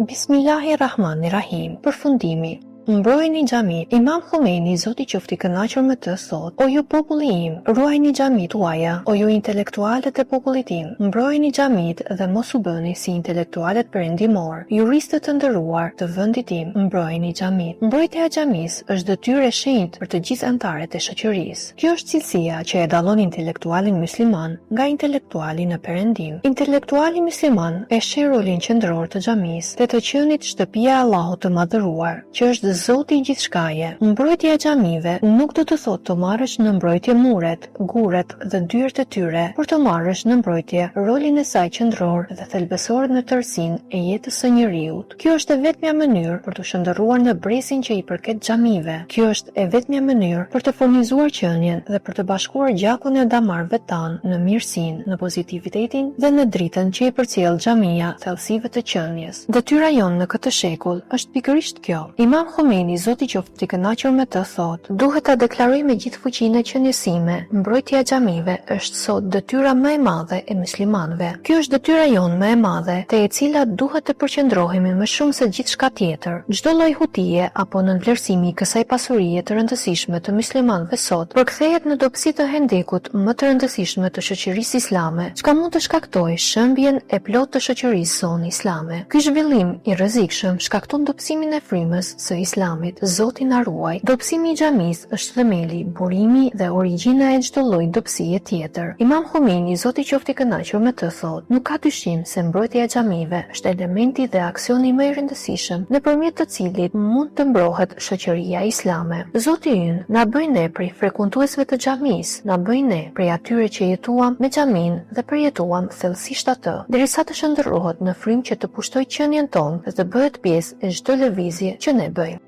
Bismillahirrahmanirrahim. Përfundimi. Mbrojeni xhamit. Imam Khomeini, Zoti qoftë i kënaqur me të, thot: O ju populli im, ruajini xhamit tuaja, o ju intelektualët e popullit tim, mbrojeni xhamit dhe mos u bëni si intelektualët perëndimor. Juristët të nderuar të vendit tim, mbrojeni xhamit. Mbrojtja e xhamisë është detyrë e shenjtë për të gjithë anëtarët e shoqërisë. Kjo është cilësia që e dallon intelektualin musliman nga intelektuali në perëndim. Intelektuali musliman e sheh rolin qendror të xhamisë, të të qenit shtëpia e Allahut të madhëruar, që është Zoti i gjithçkaje. Mbrojtja e xhamive nuk do të thotë të marrësh në mbrojtje muret, guret dhe dyert e tyre, por të marrësh në mbrojtje rolin e saj qendror dhe thelbësor në tërësinë e jetës së njeriut. Kjo është e vetmja mënyrë për të shndërruar në bresin që i përket xhamive. Kjo është e vetmja mënyrë për të furnizuar qenien dhe për të bashkuar gjakun e damarrëve tanë në mirësinë, në pozitivitetin dhe në dritën që i përcjell xhamia thellësive të qenies. Detyra jonë në këtë shekull është pikërisht kjo. Imam Khomeini, Zoti qoftë i kënaqur me të, thot: duhet ta deklaroj me gjithë fuqinë e qeniesime, mbrojtja e xhamive është sot detyra më e madhe e muslimanëve. Kjo është detyra jonë më e madhe, te e cila duhet të përqendrohemi më shumë se gjithçka tjetër. Çdo lloj hutije apo nënvlerësimi i kësaj pasurie të rëndësishme të muslimanëve sot përkthehet në dobësi të hendekut më të rëndësishme të shoqërisë islame, çka mund të shkaktojë shëmbjen e plotë të shoqërisë sonë islame. Ky zhvillim i rrezikshëm shkakton dobësimin e frymës së Islamit. Zoti na ruaj. Dobësimi i xhamisë është themeli, burimi dhe origjina e çdo lloji dobësie tjetër. Imam Khomeini, Zoti qoftë i kënaqur me të, thot: nuk ka dyshim se mbrojtja e xhamive është elementi dhe aksioni më i rëndësishëm nëpërmjet të cilit mund të mbrohet shoqëria islame. Zoti ynë na bëj ne prej frekuentuesve të xhamisë, na bëj ne prej atyre që jetuam me xhamin dhe përjetuam thellësisht atë, derisa të shndërrohet në frymë që të pushtojë qenien tonë dhe të bëhet pjesë e çdo lëvizje që ne bëjmë.